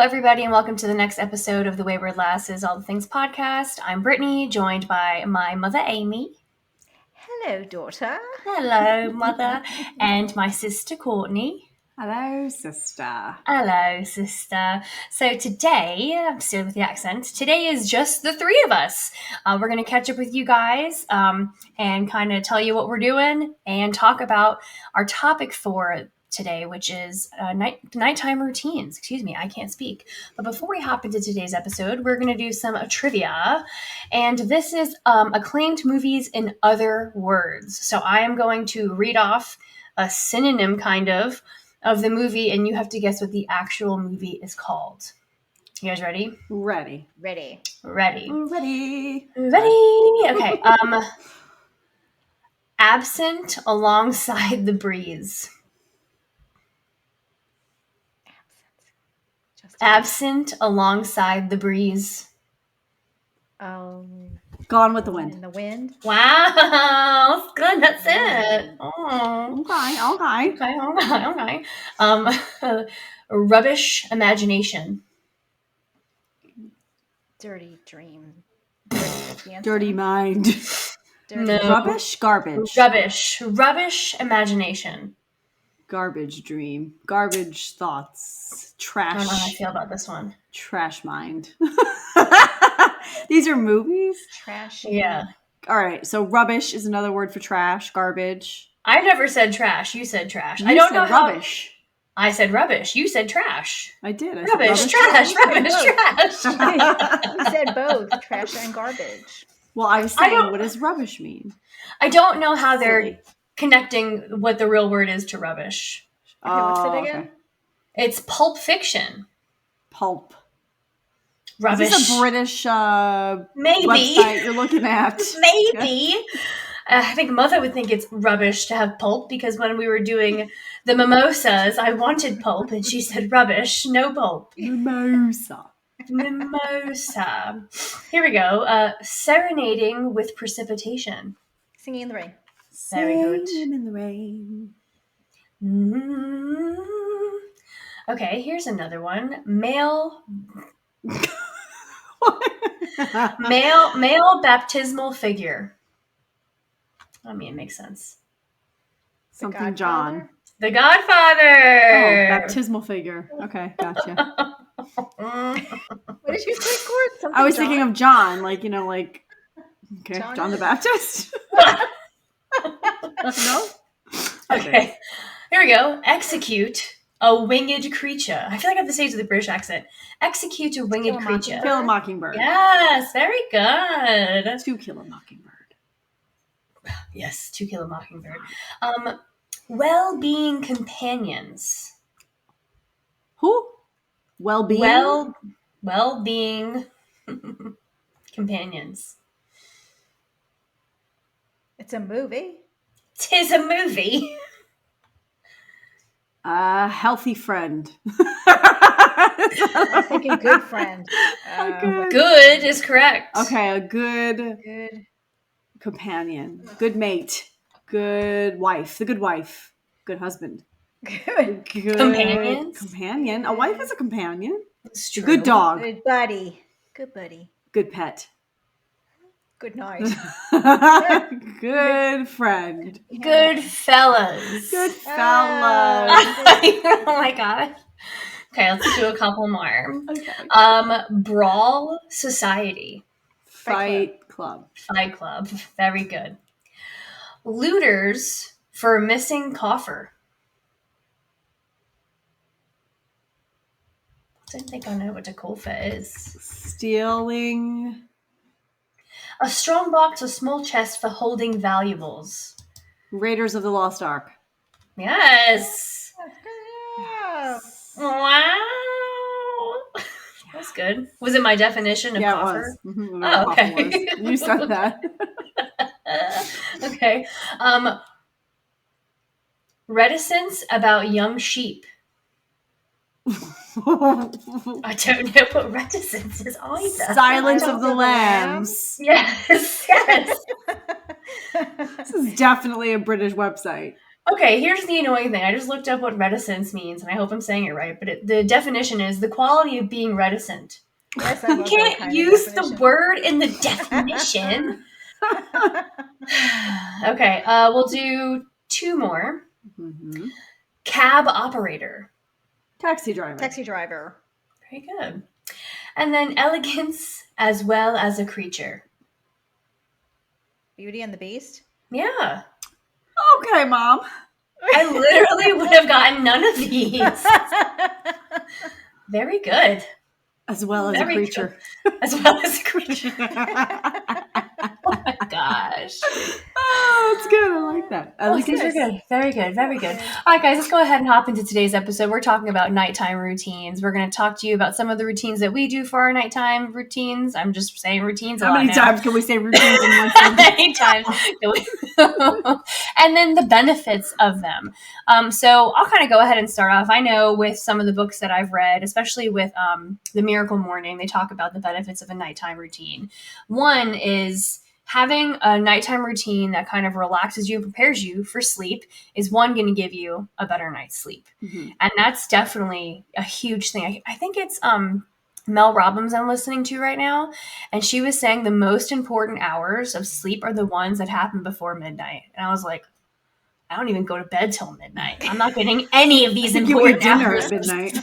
everybody, and welcome to the next episode of the Wayward Lasses All the Things podcast. I'm Brittany, joined by my mother, Amy. Hello, daughter. Hello, mother. And my sister, Courtney. Hello, sister. Hello, sister. So today, I'm still with the accent, today is just the three of us. We're going to catch up with you guys and kind of tell you what we're doing and talk about our topic for today, which is nighttime routines. Excuse me, I can't speak. But before we hop into today's episode, we're going to do some trivia. And this is acclaimed movies in other words. So I am going to read off a synonym kind of the movie, and you have to guess what the actual movie is called. You guys ready? Ready. Ready. Okay. Absent alongside the breeze. Absent alongside the breeze. Gone with the Wind. In the Wind. Wow, that's good. That's it. Oh. Okay. Rubbish imagination. Dirty Dream. Dirty Mind. No. Rubbish. Garbage. Rubbish imagination. Garbage dream. Garbage thoughts. Trash. I don't know how I feel about this one. Trash mind. These are movies? Trash. Yeah. All right. So rubbish is another word for trash. Garbage. I never said trash. You said trash. You I don't said know how. rubbish. I said rubbish. You said trash. I did. I Rubbish, said trash. You said both, trash and garbage. Well, I was saying, what does rubbish mean? I don't know how they're Silly. connecting what the real word is to rubbish. Okay, what's it again? Okay. It's Pulp Fiction. Pulp. Rubbish. Is this a British Maybe. website you're looking at? Maybe. I think Mother would think it's rubbish to have pulp because when we were doing the mimosas, I wanted pulp and she said rubbish, no pulp. Mimosa. Mimosa. Here we go. Serenading with precipitation. Singing in the Rain. Very good. Singing in the rain. Mm. Okay, here's another one. Male baptismal figure. I mean, it makes sense. Something John. The Godfather. Oh, baptismal figure. Okay, gotcha. What did you say, Court? Something I was John? thinking of John, okay, John the Baptist. No? Okay, here we go. Execute a winged creature. I feel like I have to say it to the British accent. Execute a winged creature. Kill a Mockingbird. Yes, very good. To Kill a Mockingbird. Yes, To Kill a Mockingbird. Well-being companions. Who? Well-being? Well-being companions. It's a movie. 'Tis a movie. Healthy Friend. I'm thinking Good Friend. Good is correct. Okay, a good companion. Good mate. Good wife. The good wife. Good husband. Good. Good Companions? companion. A wife is a companion. It's true. Good dog. Good buddy. Good buddy. Good pet. Good night. Good friend. Good fellas. Good fella. Oh my god. Okay, let's do a couple more. Okay. Brawl Society. Fight Club. Fight Club. Very good. Looters for missing coffer. I don't think I know what a coffer is. Stealing. A strong box, a small chest for holding valuables. Raiders of the Lost Ark. Yes. Yeah. Wow. That's good. Was it my definition of Yeah, coffer? it was. Mhm, Oh, coffer okay. was. You said that. Okay. Reticence about young sheep. I don't know what reticence is either. Silence of the Lambs. Yes. This is definitely a British website. Okay. Okay, here's the annoying thing. I just looked up what reticence means, and I hope I'm saying it right. But the definition is the quality of being reticent. Yes, I You love that can't kind of use the definition. word in the definition. Okay, we'll do 2 more. Mhm. Cab operator. Taxi driver. Taxi driver. Very good. And then elegance as well as a creature. Beauty and the Beast. Yeah. Okay, Mom. I literally would have gotten none of these. Very good. As well as Very a creature. As well as a creature. Oh my gosh. Oh, it's good. I like that. Oh, these are good. Very good. Very good. All right, guys, let's go ahead and hop into today's episode. We're talking about nighttime routines. We're going to talk to you about some of the routines that we do for our nighttime routines. I'm just saying routines a How lot many now. times can we say routines in one sentence? Many times. And then the benefits of them. So I'll kind of go ahead and start off. I know with some of the books that I've read, especially with The Miracle Morning, they talk about the benefits of a nighttime routine. One is having a nighttime routine that kind of relaxes you and prepares you for sleep is one going to give you a better night's sleep. Mhm. And that's definitely a huge thing. I think it's Mel Robbins I'm listening to right now, and she was saying the most important hours of sleep are the ones that happen before midnight. And I was like, I don't even go to bed till midnight. I'm not getting any of these You eat important dinner hours. at midnight.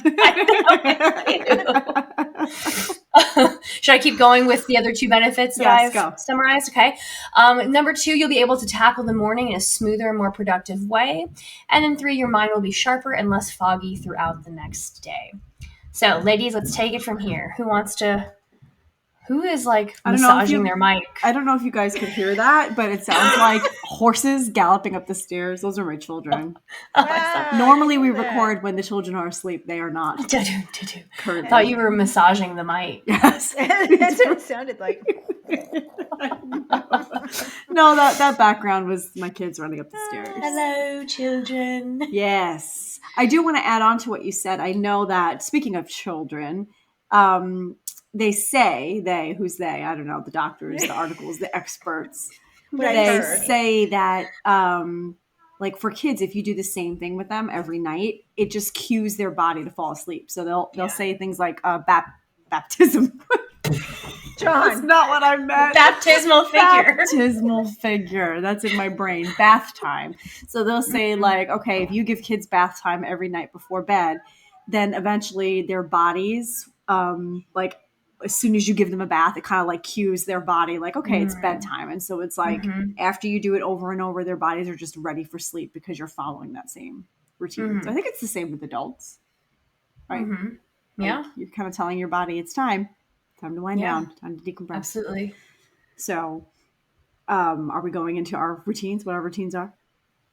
Should I keep going with the other 2 benefits that Yes, I've go. summarized? Okay. Number 2, you'll be able to tackle the morning in a smoother and more productive way. And then 3, your mind will be sharper and less foggy throughout the next day. So, ladies, let's take it from here. Who is like I don't know if massaging you- their mic? I don't know if you guys could hear that, but it sounds like horses galloping up the stairs. Those are my children. Oh, I saw- Normally we I love that. record when the children are asleep. They are not I currently. thought you were massaging the mic. Yes. That's what it sounded like. No, that background was my kids running up the stairs. Hello, children. Yes. I do want to add on to what you said. I know that, speaking of children, who's they? I don't know, the doctors, the articles, the experts. What I They heard. say that, like for kids, if you do the same thing with them every night, it just cues their body to fall asleep. So they'll say things like baptism. That's John. not what I meant. Baptismal figure. Baptismal figure. That's in my brain. Bath time. So they'll say like, okay, if you give kids bath time every night before bed, then eventually their bodies, like as soon as you give them a bath, it kind of like cues their body like, okay, it's bedtime. And so it's like after you do it over and over, their bodies are just ready for sleep because you're following that same routine. So I think it's the same with adults, right? Yeah, Like, you're kind of telling your body it's time to wind down, time to decompress. absolutely. So, are we going into our routines? What our routines are?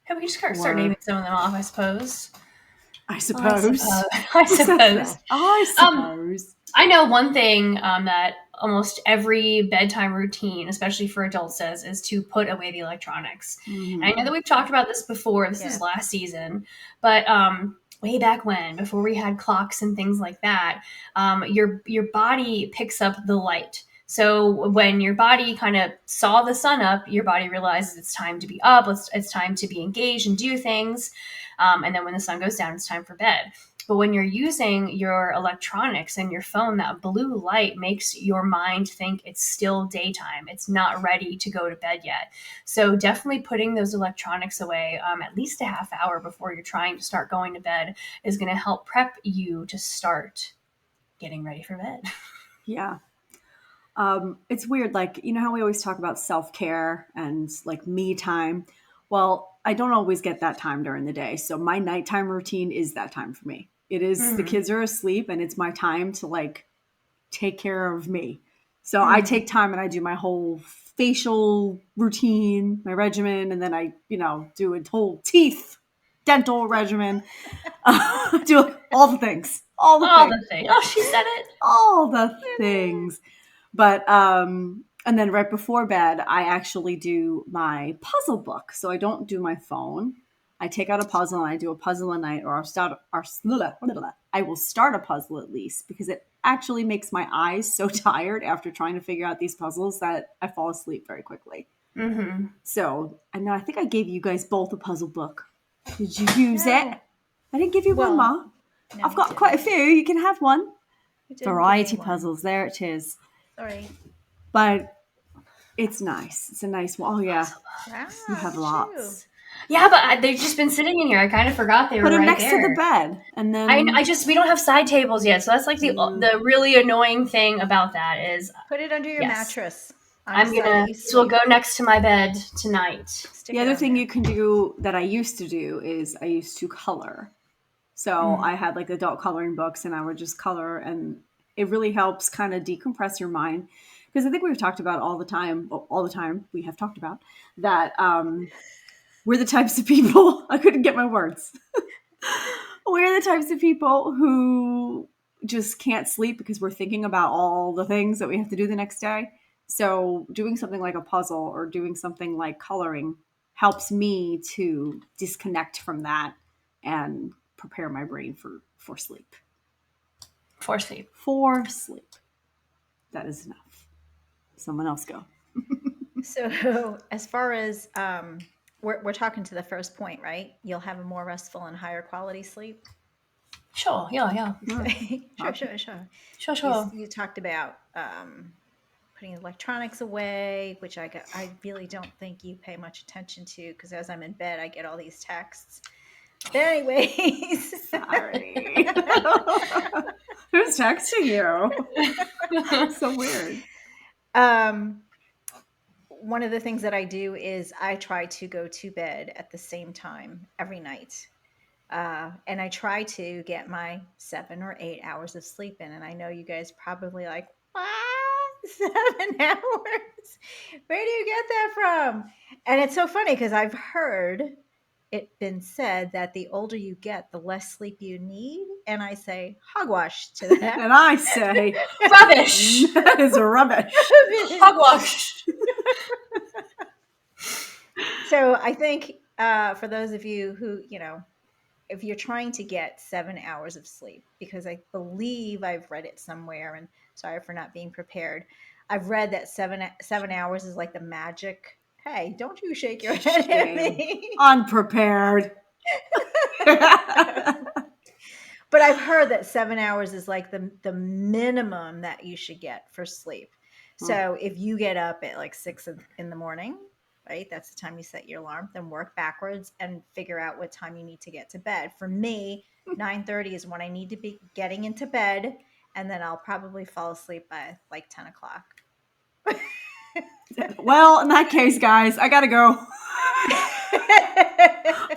Yeah, we can just start naming some of them off, I suppose. I suppose. I suppose. I suppose. I know one thing that almost every bedtime routine, especially for adults, says is to put away the electronics. And I know that we've talked about this before. This is last season, but way back when, before we had clocks and things like that, your body picks up the light. So when your body kind of saw the sun up, your body realizes it's time to be up. It's time to be engaged and do things. And then when the sun goes down, it's time for bed. But when you're using your electronics and your phone, that blue light makes your mind think it's still daytime. It's not ready to go to bed yet. So definitely putting those electronics away at least a half hour before you're trying to start going to bed is going to help prep you to start getting ready for bed. Yeah. It's weird. Like, you know how we always talk about self-care and like me time? Well, I don't always get that time during the day. So my nighttime routine is that time for me. It is the kids are asleep and it's my time to like take care of me. So I take time and I do my whole facial routine, my regimen, and then I, do a whole dental regimen. Do all the things. All the things. Oh, she said it. All the things. But and then right before bed, I actually do my puzzle book. So I don't do my phone. I take out a puzzle and I do a puzzle a night, or I will start a puzzle at least, because it actually makes my eyes so tired after trying to figure out these puzzles that I fall asleep very quickly. So I think I gave you guys both a puzzle book. Did you use No. it? I didn't give you Well, one, Ma. No, I've you got quite a didn't. few. You can have one. You didn't give me Variety one. puzzles. There it is. Sorry. But it's nice. It's a nice one. Oh, yeah. Wow, You have look at you. lots. Yeah, but they've just been sitting in here. I kind of forgot they were Put them right next there. to the bed. And then I just we don't have side tables yet, so that's like the really annoying thing about that is Put it under your Yes. mattress. On I'm the side gonna that you this will sleep. go next to my bed tonight. Stick the it other on thing there. you can do that I used to do is I used to color. So I had like adult coloring books and I would just color, and it really helps kind of decompress your mind. Because I think we've talked about all the time we have talked about that we're the types of people, I couldn't get my words. We're the types of people who just can't sleep because we're thinking about all the things that we have to do the next day. So doing something like a puzzle or doing something like coloring helps me to disconnect from that and prepare my brain for sleep. For sleep. For sleep. That is enough. Someone else go. So, as far as we're talking to the first point, right? You'll have a more restful and higher quality sleep. Sure, yeah. Sure. You talked about putting electronics away, which I really don't think you pay much attention to, because as I'm in bed, I get all these texts. But anyways, Sorry. Who's texting you? So weird. One of the things that I do is I try to go to bed at the same time every night. And I try to get my 7 or 8 hours of sleep in. And I know you guys probably like, what? 7 hours? Where do you get that from? And it's so funny because I've heard it been said that the older you get, the less sleep you need. And I say hogwash to that. And I say, Rubbish. that is rubbish. Hogwash. So I think for those of you who, if you're trying to get 7 hours of sleep, because I believe I've read it somewhere, and sorry for not being prepared. I've read that 7 hours is like the magic. Hey, don't you shake your head at me. Unprepared. But I've heard that 7 hours is like the minimum that you should get for sleep. So if you get up at like 6 in the morning, right? That's the time you set your alarm, then work backwards and figure out what time you need to get to bed. For me, 9:30 is when I need to be getting into bed, and then I'll probably fall asleep by like 10 o'clock. Well, in that case, guys, I gotta go.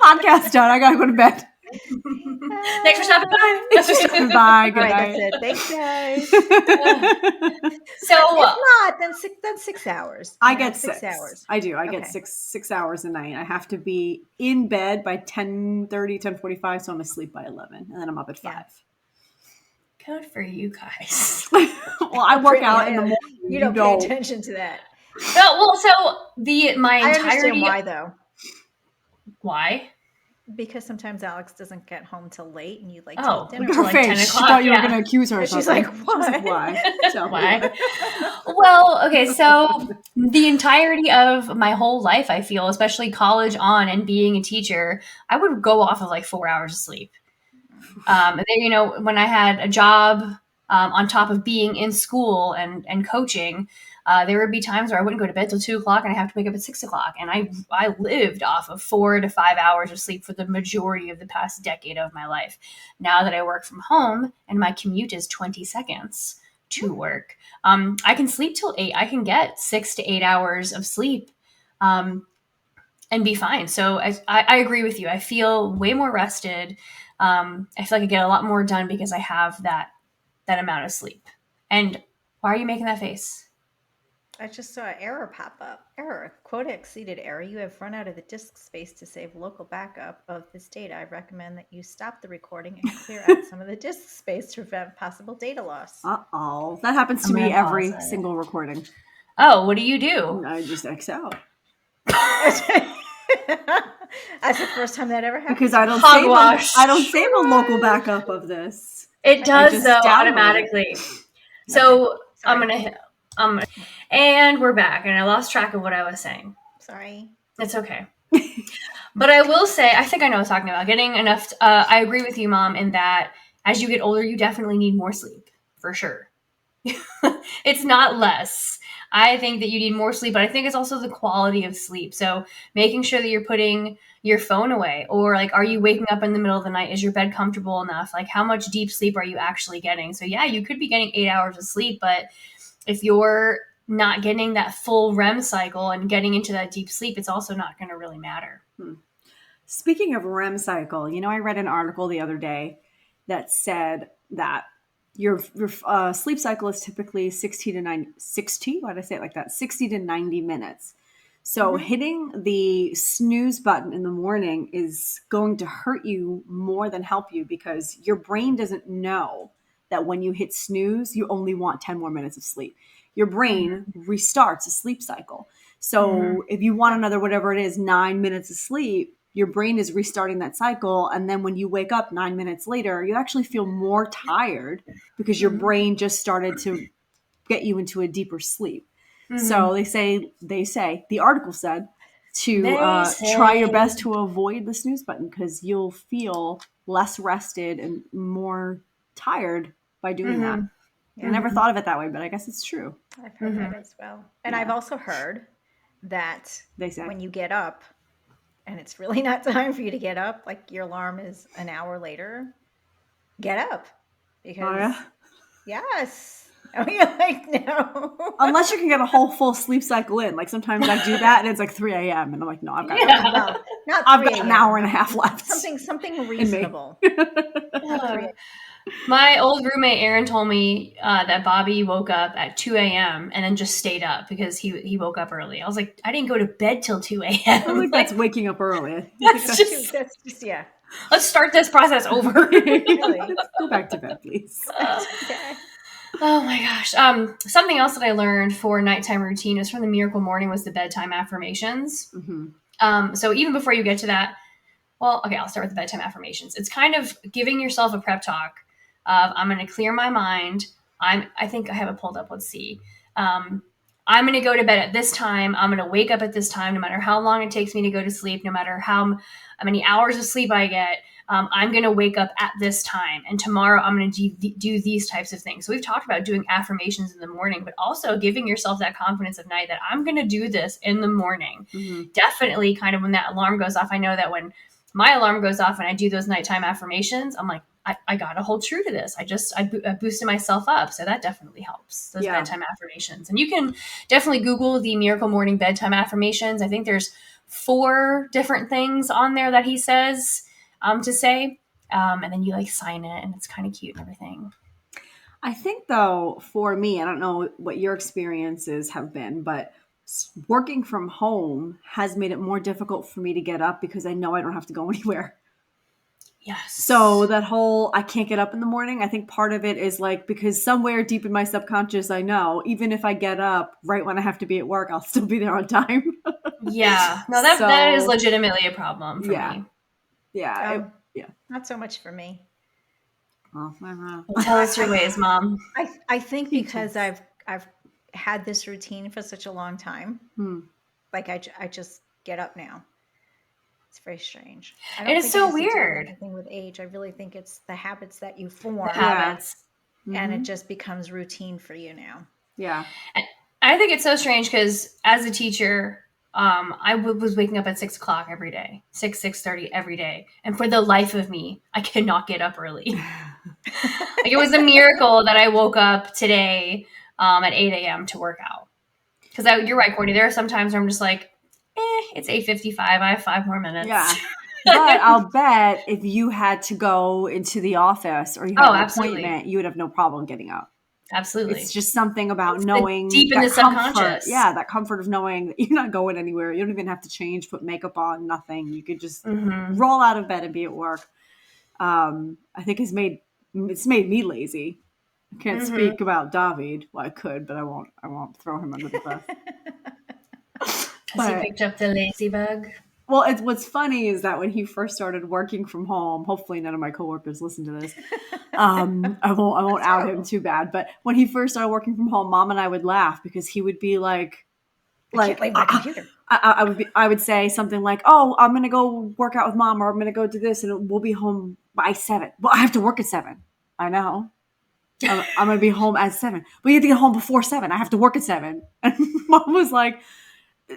Podcast done. I gotta go to bed. Thanks for stopping by. Bye. Good All right, night. that's it. Thanks, guys. So If not, then 6 hours. I You know, get 6 hours. I do. I get Okay. 6 hours a night. I have to be in bed by 10:30, 10:45, so I'm asleep by 11, and then I'm up at 5. Yeah. good for you guys. Well, I work out in the morning. You don't pay attention to that. No, well, so my I understand entirety. why, though. Why? Because sometimes Alex doesn't get home till late, and you'd like Oh, to look eat dinner. at Her like face. 10 She o'clock, thought you were yeah. going to accuse her of And she's something. like, She was like, "What?" why? So, Why? Well, okay, so the entirety of my whole life, I feel, especially college on and being a teacher, I would go off of like 4 hours of sleep. And then, when I had a job on top of being in school and coaching, there would be times where I wouldn't go to bed till 2 o'clock and I have to wake up at 6 o'clock. And I lived off of 4 to 5 hours of sleep for the majority of the past decade of my life. Now that I work from home and my commute is 20 seconds to work, I can sleep till 8. I can get 6 to 8 hours of sleep and be fine. So I agree with you. I feel way more rested. I feel like I get a lot more done because I have that amount of sleep. And why are you making that face? I just saw an error pop up. Error. Quota exceeded error. You have run out of the disk space to save local backup of this data. I recommend that you stop the recording and clear out some of the disk space to prevent possible data loss. Uh-oh. That happens to I'm me gonna every pause it. single recording. Oh, what do you do? I just X out. That's the first time that ever happened. Because I don't Hogwash. save a local backup of this. It does just though download it. automatically. So Sorry. and we're back, and I lost track of what I was saying. Sorry. It's okay. But I will say, I think I know what I'm talking about. Getting enough. I agree with you, Mom, in that as you get older, you definitely need more sleep, for sure. It's not less. I think that you need more sleep, but I think it's also the quality of sleep. So making sure that you're putting your phone away, or like, are you waking up in the middle of the night? Is your bed comfortable enough? Like, how much deep sleep are you actually getting? So yeah, you could be getting 8 hours of sleep, but if you're not getting that full REM cycle and getting into that deep sleep, it's also not going to really matter. Speaking of REM cycle, I read an article the other day that said that your sleep cycle is typically 60 to 90, 60, why did I say it like that? 60 to 90 minutes. So hitting the snooze button in the morning is going to hurt you more than help you, because your brain doesn't know that when you hit snooze, you only want 10 more minutes of sleep. Your brain restarts a sleep cycle. So if you want another, whatever it is, 9 minutes of sleep, your brain is restarting that cycle. And then when you wake up 9 minutes later, you actually feel more tired because your brain just started to get you into a deeper sleep. So they say, the article said to try your best to avoid the snooze button, because you'll feel less rested and more tired by doing that. Yeah. I never thought of it that way, but I guess it's true. I've heard that as well. And I've also heard that They say. when you get up and it's really not time for you to get up, like your alarm is an hour later, get up. Because Oh, yeah? yes. Oh, you're like, no. Unless you can get a whole full sleep cycle in. Like sometimes I do that and it's like 3 a.m. and I'm like, no, I've got Well, not I've 3 got an a.m. hour and a half left. Something reasonable. Not 3 a.m. My old roommate Aaron told me that Bobby woke up at 2 a.m. and then just stayed up because he woke up early. I was like, I didn't go to bed till 2 I a.m. don't think that's waking up early. That's just, That's just, yeah. let's start this process over. Let's go back to bed, please. Okay. Oh my gosh. Something else that I learned for nighttime routine was from the Miracle Morning was the bedtime affirmations. So even before you get to that, well, okay, I'll start with the bedtime affirmations. It's kind of giving yourself a prep talk of, I'm going to clear my mind. I think I have it pulled up. Let's see. I'm going to go to bed at this time. I'm going to wake up at this time, no matter how long it takes me to go to sleep, no matter how many hours of sleep I get. I'm going to wake up at this time. And tomorrow I'm going to do these types of things. So we've talked about doing affirmations in the morning, but also giving yourself that confidence of night that I'm going to do this in the morning. Definitely kind of when that alarm goes off. I know that when my alarm goes off and I do those nighttime affirmations, I'm like, I got to hold true to this. I boosted myself up. So that definitely helps, those bedtime affirmations. And you can definitely Google the Miracle Morning bedtime affirmations. I think there's 4 different things on there that he says to say. And then you like sign it and it's kind of cute and everything. I think though, for me, I don't know what your experiences have been, but working from home has made it more difficult for me to get up because I know I don't have to go anywhere. Yes. So that whole, I can't get up in the morning, I think part of it is like, because somewhere deep in my subconscious, I know even if I get up right when I have to be at work, I'll still be there on time. Yeah. No, that is legitimately a problem for me. Yeah. Not so much for me. Oh, I don't know. Well, tell us your ways, Mom. I think because I've had this routine for such a long time. Like I just get up now. It's very strange. It is so weird. Anything with age, I really think it's the habits that you form. The habits. And it just becomes routine for you now. Yeah. I think it's so strange because as a teacher, I was waking up at 6 o'clock every day, 6:30 every day. And for the life of me, I cannot get up early. Like it was a miracle that I woke up today at 8 a.m. to work out. Because you're right, Courtney. There are some times where I'm just like, it's 8:55. I have 5 more minutes. Yeah. But I'll bet if you had to go into the office or you had an appointment, you would have no problem getting up. Absolutely. It's just something about knowing deep in the subconscious. Yeah, that comfort of knowing that you're not going anywhere. You don't even have to change, put makeup on, nothing. You could just roll out of bed and be at work. I think it's made me lazy. I can't speak about David. Well, I could, but I won't throw him under the bus. Has he picked up the lazy bug? Well, what's funny is that when he first started working from home, hopefully none of my coworkers listen to this. I won't out him too bad. But when he first started working from home, Mom and I would laugh because he would be like, I can't leave my computer. I would say something like, "Oh, I'm gonna go work out with mom, or I'm gonna go do this, and we'll be home by 7." Well, I have to work at 7. I know. I'm gonna be home at 7, but you have to get home before 7. I have to work at 7. And mom was like,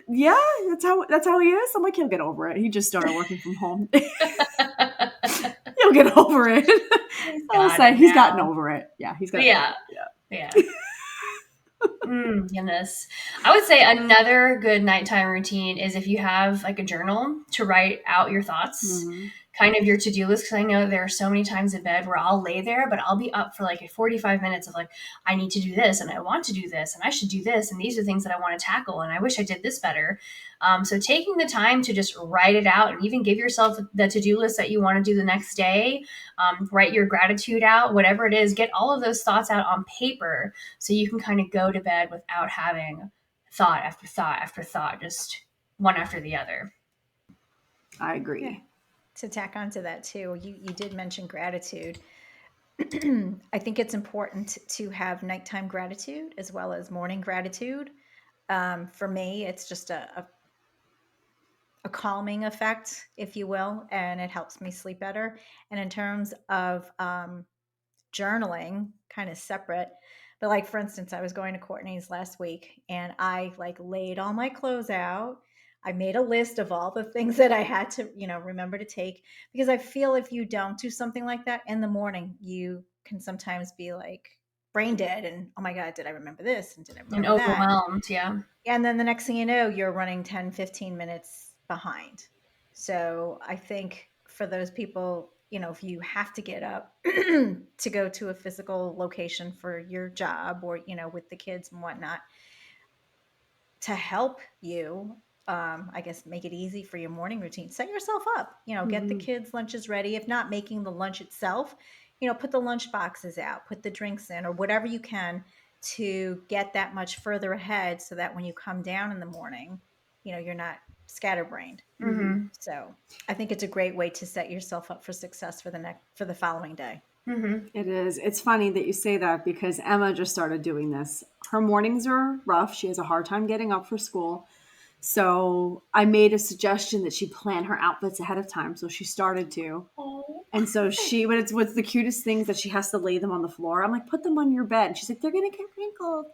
"Yeah, that's how he is." I'm like, "He'll get over it. He just started working from home. He'll get over it." I'll say he's gotten over it. Yeah, he's gotten over it. Yeah. Goodness. I would say another good nighttime routine is if you have like a journal to write out your thoughts, kind of your to-do list. Because I know there are so many times in bed where I'll lay there, but I'll be up for like 45 minutes of like, I need to do this and I want to do this and I should do this. And these are things that I want to tackle. And I wish I did this better. So taking the time to just write it out and even give yourself the to-do list that you want to do the next day, write your gratitude out, whatever it is, get all of those thoughts out on paper so you can kind of go to bed without having thought after thought after thought, just one after the other. I agree. Yeah. To tack onto that too, you did mention gratitude. I think it's important to have nighttime gratitude as well as morning gratitude. For me, it's just a calming effect, if you will, and it helps me sleep better. And in terms of journaling, kind of separate, but like for instance, I was going to Courtney's last week and I like laid all my clothes out. I made a list of all the things that I had to, remember to take, because I feel if you don't do something like that in the morning, you can sometimes be like brain dead and, oh my God, did I remember this? And did I remember and that? overwhelmed. Yeah. And then the next thing you know, you're running 10, 15 minutes behind. So I think for those people, if you have to get up to go to a physical location for your job or, with the kids and whatnot, to help you, I guess, make it easy for your morning routine, set yourself up, get the kids' lunches ready. If not making the lunch itself, put the lunch boxes out, put the drinks in or whatever you can to get that much further ahead so that when you come down in the morning, you're not scatterbrained. So I think it's a great way to set yourself up for success for the following day. It is. It's funny that you say that because Emma just started doing this. Her mornings are rough. She has a hard time getting up for school. So I made a suggestion that she plan her outfits ahead of time. So she started to. And so but it's what's the cutest things that she has to lay them on the floor. I'm like, put them on your bed. And she's like, they're going to get wrinkled.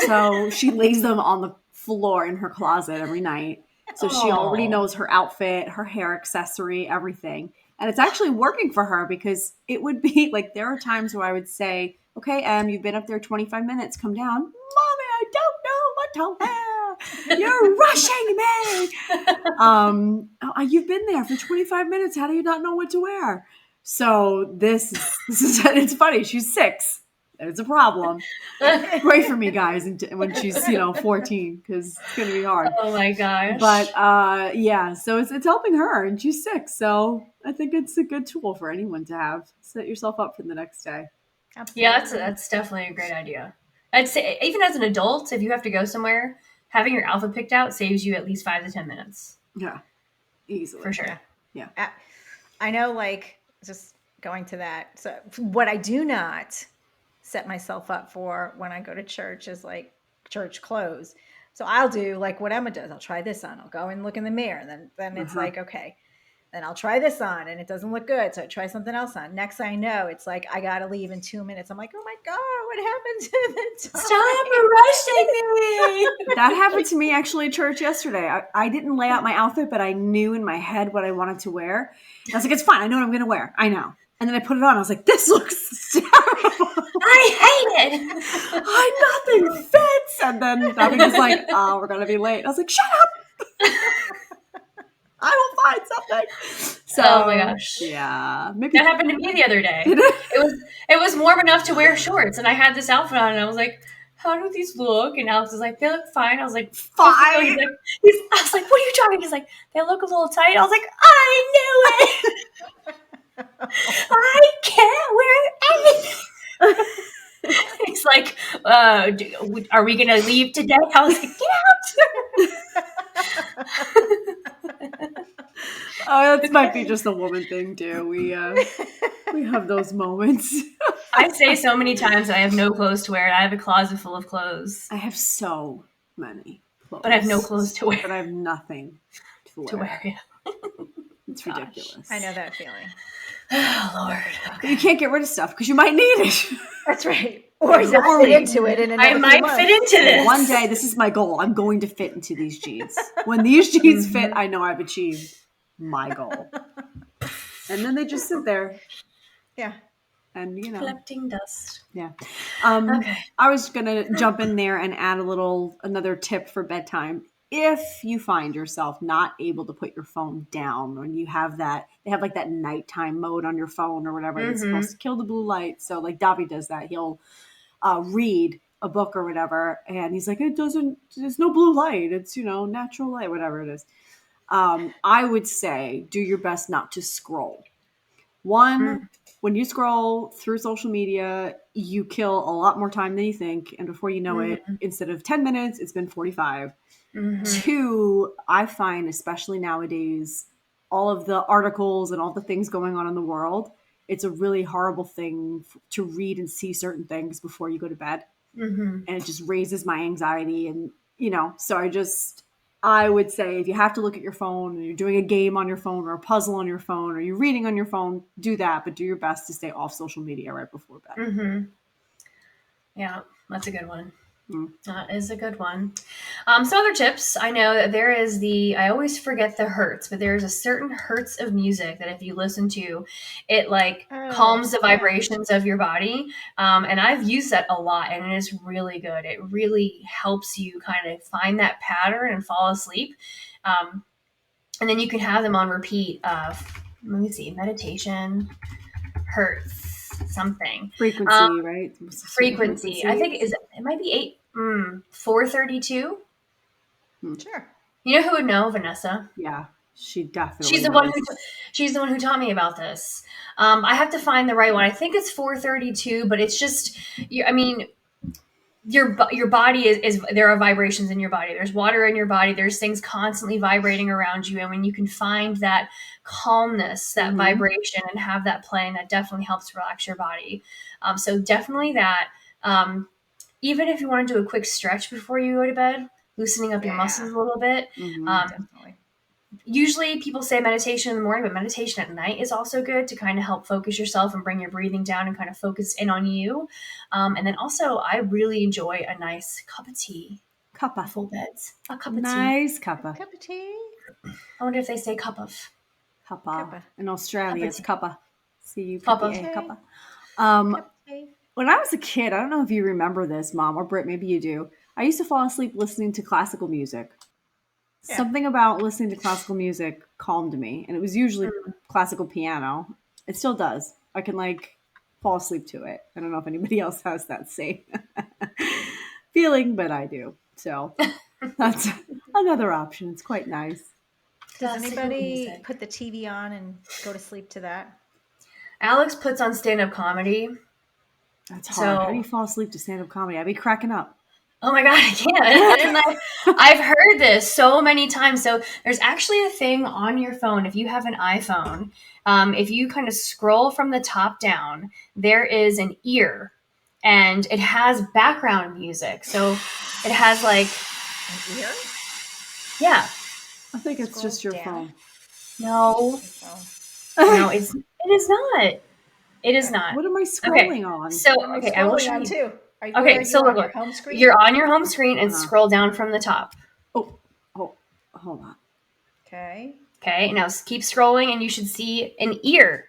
So she lays them on the floor in her closet every night. So she already knows her outfit, her hair accessory, everything. And it's actually working for her because it would be like, there are times where I would say, okay, Em, you've been up there 25 minutes. Come down. Mommy, I don't know what to wear. You're rushing me. You've been there for 25 minutes. How do you not know what to wear? So this is it's funny. She's 6. It's a problem. Pray for me, guys, when she's 14 because it's gonna be hard. Oh my gosh! But so it's helping her, and she's 6. So I think it's a good tool for anyone to have. Set yourself up for the next day. Absolutely. Yeah, that's definitely a great idea. I'd say even as an adult, if you have to go somewhere, having your outfit picked out saves you at least 5 to 10 minutes. Yeah, easily for sure. Yeah. I know, like just going to that. So what I do not set myself up for when I go to church is like church clothes. So I'll do like what Emma does. I'll try this on. I'll go and look in the mirror. And then it's like, okay, then I'll try this on and it doesn't look good. So I try something else on. Next thing I know, it's like, I got to leave in 2 minutes. I'm like, oh my God, what happened to the time? Stop rushing me. That happened to me actually at church yesterday. I didn't lay out my outfit, but I knew in my head what I wanted to wear. I was like, it's fine. I know what I'm going to wear. I know. And then I put it on. I was like, this looks terrible. I hate it. Nothing fits. And then Bobby was like, oh, we're going to be late. I was like, shut up. I will find something. So, oh my gosh. Yeah. Maybe that happened to me the other day. It was warm enough to wear shorts. And I had this outfit on. And I was like, how do these look? And Alex was like, they look fine. I was like, fine. I was like, what are you talking? He's like, they look a little tight. I was like, I knew it. I can't wear anything. He's like, are we going to leave today? I was like, get out. Oh, that might be just a woman thing too. We have those moments. I say so many times I have no clothes to wear and I have a closet full of clothes. I have so many. clothes. But I have no clothes to wear. But I have nothing to wear. To wear, yeah. It's Gosh. ridiculous. I know that feeling. Oh, Lord. But you can't get rid of stuff because you might need it. That's right. Or you Exactly. fit into it in another I few might months. fit into this. One day, this is my goal. I'm going to fit into these jeans. When these jeans fit, I know I've achieved my goal. And then they just sit there. Yeah. And, you know. Collecting dust. Yeah. Okay. I was going to jump in there and add another tip for bedtime. If you find yourself not able to put your phone down when you have they have like that nighttime mode on your phone or whatever that's supposed to kill the blue light. So like Davi does that. He'll read a book or whatever. And he's like, there's no blue light. It's, natural light, whatever it is. I would say do your best not to scroll. One, when you scroll through social media, you kill a lot more time than you think. And before you know it, instead of 10 minutes, it's been 45. Two, I find, especially nowadays, all of the articles and all the things going on in the world, it's a really horrible thing to read and see certain things before you go to bed. And it just raises my anxiety. And, so I would say if you have to look at your phone and you're doing a game on your phone or a puzzle on your phone or you're reading on your phone, do that, but do your best to stay off social media right before bed. Yeah, that's a good one. That is a good one. Some other tips. I know that there is I always forget the hertz, but there's a certain hertz of music that if you listen to, it calms the vibrations of your body. And I've used that a lot and it is really good. It really helps you kind of find that pattern and fall asleep. And then you can have them on repeat. Let me see, meditation, hertz, something. Frequency, right? Frequency. I think it might be 432. Sure. You know who would know? Vanessa. Yeah, she definitely. She's the one who taught me about this. I have to find the right one. I think it's 432, but it's just, your body is there are vibrations in your body. There's water in your body. There's things constantly vibrating around you, and when you can find that calmness, that vibration, and have that playing, that definitely helps relax your body. So definitely that. Even if you want to do a quick stretch before you go to bed, loosening up your muscles a little bit. Definitely. Usually people say meditation in the morning, but meditation at night is also good to kind of help focus yourself and bring your breathing down and kind of focus in on you. And then also I really enjoy a nice cup of tea. Cuppa. Full beds. A cup of tea. Nice cuppa. Cup of tea. I wonder if they say cup of. Cuppa. In Australia, it's cuppa. Cuppa. Cuppa. When I was a kid, I don't know if you remember this, Mom, or Britt, maybe you do. I used to fall asleep listening to classical music. Yeah. Something about listening to classical music calmed me, and it was usually classical piano. It still does. I can fall asleep to it. I don't know if anybody else has that same feeling, but I do. So that's another option. It's quite nice. Does anybody put the TV on and go to sleep to that? Alex puts on stand-up comedy. That's hard. How do you fall asleep to stand-up comedy? I'd be cracking up. Oh my God, I can't. I've heard this so many times. So there's actually a thing on your phone. If you have an iPhone, if you kind of scroll from the top down, there is an ear and it has background music. So it has an ear? Yeah. I think it's just your phone. No. No, it is not. It is not. What am I scrolling on? So, I will show you. Too. So look, home screen? You're on your home screen and scroll down from the top. Oh, hold on. Okay. Now keep scrolling and you should see an ear.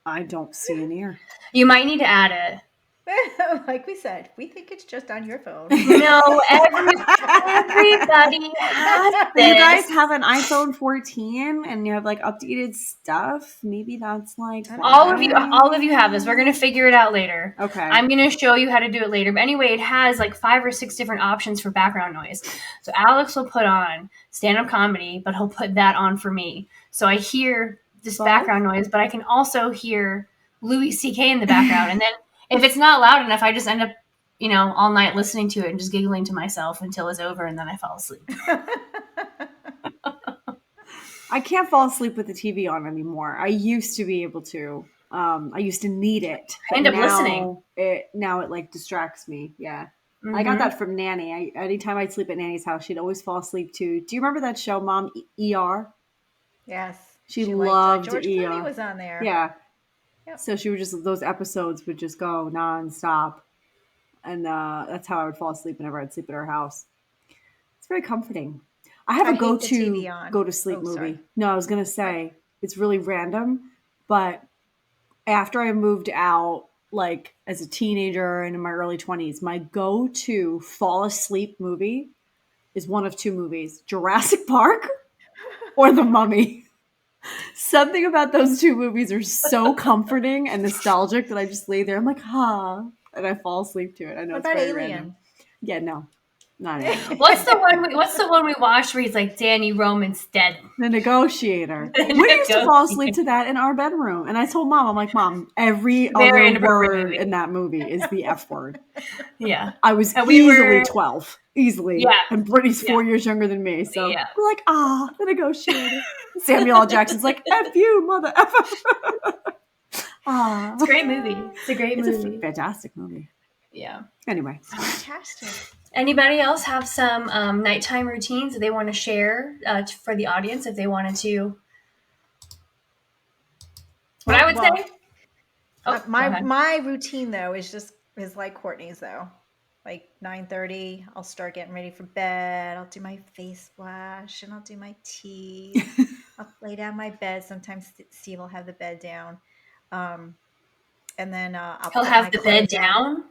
I don't see an ear. You might need to add it. Like we said, we think it's just on your phone. No, everybody has this. You guys have an iPhone 14 and you have updated stuff. Maybe that's all of you have this. We're gonna figure it out later. Okay. I'm gonna show you how to do it later. But anyway, it has 5 or 6 different options for background noise. So Alex will put on stand-up comedy, but he'll put that on for me. So I hear this background noise, but I can also hear Louis C.K. in the background, and then. If it's not loud enough, I just end up, all night listening to it and just giggling to myself until it's over and then I fall asleep. I can't fall asleep with the TV on anymore. I used to be able to. I used to need it. I end up listening. Now it distracts me. Yeah. I got Mhm. that from Nanny. Anytime I'd sleep at Nanny's house, she'd always fall asleep too. Do you remember that show, Mom? ER? Yes. She She liked loved George Clooney ER. was on there. Yeah. Yep. So she would just, those episodes would just go nonstop. And that's how I would fall asleep whenever I'd sleep at her house. It's very comforting. I have I a hate the go-to TV on. go-to-sleep Oh, sorry. movie. No, I was going to say, it's really random, but after I moved out, like as a teenager and in my early 20s, my go-to fall asleep movie is one of two movies, Jurassic Park or The Mummy. Something about those two movies are so comforting and nostalgic that I just lay there. I'm like, and I fall asleep to it. I know What it's about very Alien? random. Yeah, no, not Alien. What's the one we watched where he's like, Danny Roman's dead? The Negotiator. The We used to fall Negotiator. asleep to that in our bedroom. And I told Mom, I'm like, Mom, every Very other inappropriate word movie. in that movie is the F word. Yeah. I was And we easily were- 12. Easily. Yeah. And Brittany's Yeah. 4 years younger than me. So Yeah. we're like, The Negotiator. Samuel L. Jackson's like, F you, mother F. It's a great movie. It's a great It's movie. a fantastic movie. Yeah. Anyway. Fantastic. Anybody else have some nighttime routines that they want to share for the audience if they wanted to? What I would Well, say. Oh, go my ahead. my routine though is like Courtney's though. Like 9:30, I'll start getting ready for bed. I'll do my face wash and I'll do my teeth. I'll lay down my bed. Sometimes Steve will have the bed down, and then I'll He'll put have my the bed clothes on. down.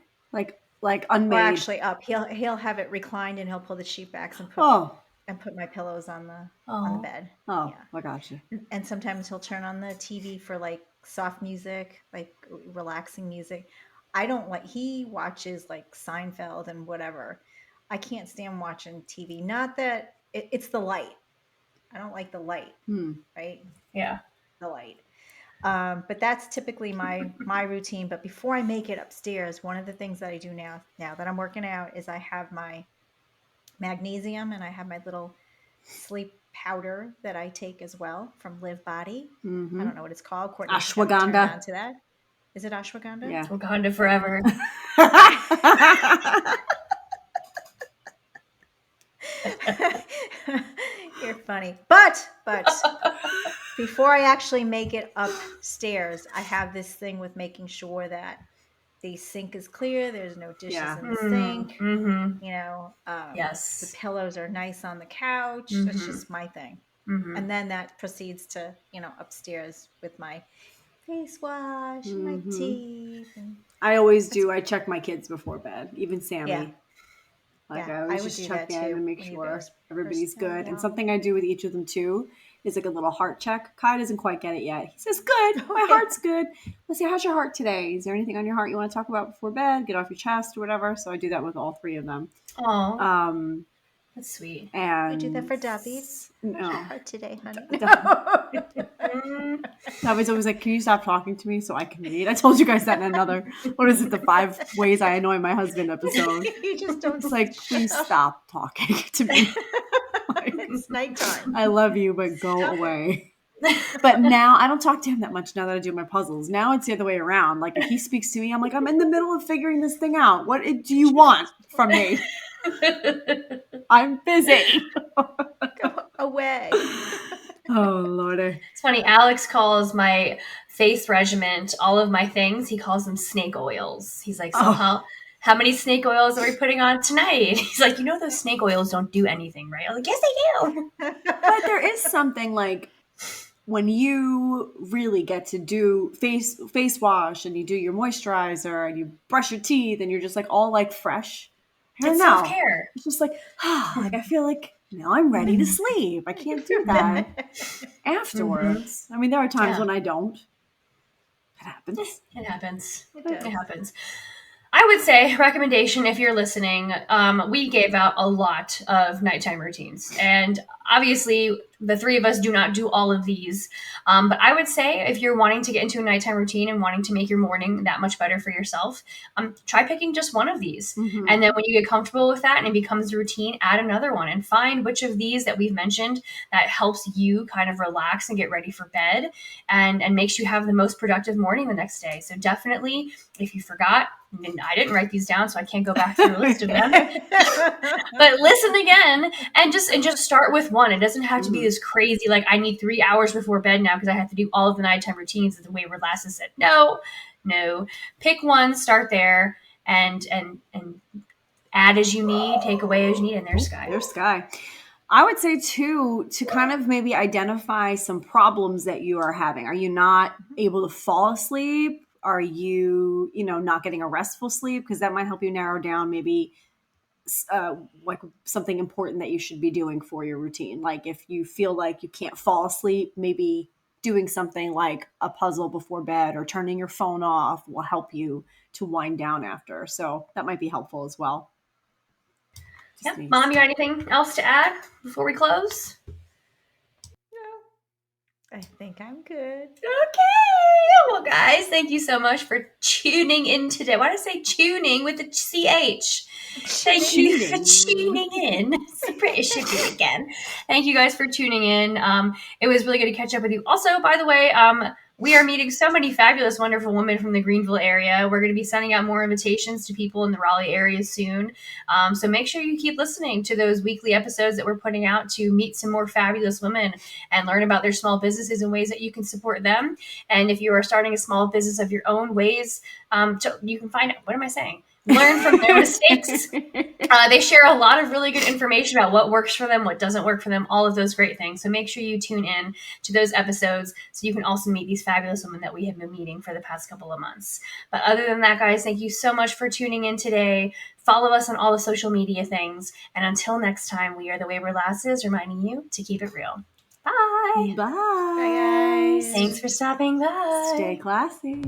Like unmade. Well, actually up. He'll have it reclined and he'll pull the sheet backs and put my pillows on the bed. Oh, Yeah. I gotcha. And sometimes he'll turn on the TV for like soft music, like relaxing music. I don't like, he watches like Seinfeld and whatever. I can't stand watching TV. Not that it's the light. I don't like the light, right? Yeah. The light. But that's typically my routine. But before I make it upstairs, one of the things that I do now that I'm working out is I have my magnesium and I have my little sleep powder that I take as well from Live Body. I don't know what it's called. Courtney turned Ashwagandha. on to that. Is it ashwagandha? Yeah. Wakanda forever. You're funny. But before I actually make it upstairs, I have this thing with making sure that the sink is clear. There's no dishes in the sink. Mm-hmm. You know, Yes. the pillows are nice on the couch. That's just my thing. Mm-hmm. And then that proceeds to, upstairs with my face wash, and my teeth. And I always do. I check my kids before bed, even Sammy. Yeah. Like Yeah, I always I would just do check that in too, and make when you sure guys everybody's first have good. And them. something I do with each of them too is like a little heart check. Kai doesn't quite get it yet. He says, "Good, my heart's good." Let's see, how's your heart today? Is there anything on your heart you want to talk about before bed? Get off your chest or whatever. So I do that with all three of them. Oh, that's sweet. And I do that for David. How's your No. heart today, honey? David's always like, "Can you stop talking to me so I can read?" I told you guys that in another, what is it, the 5 ways I annoy my husband episode. You just don't. It's like, please stop talking to me. It's nighttime. I love you, but go away. But now I don't talk to him that much now that I do my puzzles. Now it's the other way around. Like if he speaks to me, I'm like, I'm in the middle of figuring this thing out. What do you want from me? I'm busy. Go away. Oh, Lordy. It's funny. Alex calls my face regimen, all of my things, he calls them snake oils. He's like, so how many snake oils are we putting on tonight? He's like, those snake oils don't do anything, right? I'm like, yes, they do. But there is something like when you really get to do face wash and you do your moisturizer and you brush your teeth and you're just like all like fresh. I don't It's know. self-care. It's just like, like I feel like now I'm ready to sleep. I can't do that afterwards. I mean, there are times when I don't. It happens. It happens. It does. It happens. I would say, recommendation, if you're listening, we gave out a lot of nighttime routines. And obviously, the three of us do not do all of these. But I would say if you're wanting to get into a nighttime routine and wanting to make your morning that much better for yourself, try picking just one of these. Mm-hmm. And then when you get comfortable with that and it becomes a routine, add another one and find which of these that we've mentioned that helps you kind of relax and get ready for bed and makes you have the most productive morning the next day. So definitely, if you forgot, And I didn't write these down, so I can't go back through a list of them. But listen again and just start with one. It doesn't have to be this crazy, like I need 3 hours before bed now because I have to do all of the nighttime routines that the Wayward Lasses said. No. Pick one, start there, and add as you need, take away as you need, and there's Sky. There's Sky. I would say too, to kind of maybe identify some problems that you are having. Are you not able to fall asleep? Are you, not getting a restful sleep? Because that might help you narrow down maybe like something important that you should be doing for your routine. Like if you feel like you can't fall asleep, maybe doing something like a puzzle before bed or turning your phone off will help you to wind down after. So that might be helpful as well. Yeah. Mom, you got anything else to add before we close? I think I'm good. Okay. Well, guys, thank you so much for tuning in today. Why did I say tuning with the CH? Thank you for tuning in. It's British again. Thank you guys for tuning in. It was really good to catch up with you. Also, by the way, we are meeting so many fabulous, wonderful women from the Greenville area. We're going to be sending out more invitations to people in the Raleigh area soon. So make sure you keep listening to those weekly episodes that we're putting out to meet some more fabulous women and learn about their small businesses and ways that you can support them. And if you are starting a small business of your own, ways you can find out. What am I saying? Learn from their mistakes. They share a lot of really good information about what works for them, what doesn't work for them, all of those great things. So make sure you tune in to those episodes so you can also meet these fabulous women that we have been meeting for the past couple of months. But other than that, guys, thank you so much for tuning in today. Follow us on all the social media things. And until next time, we are the Wayward Lasses, reminding you to keep it real. Bye. Bye. Bye, guys. Thanks for stopping by. Stay classy.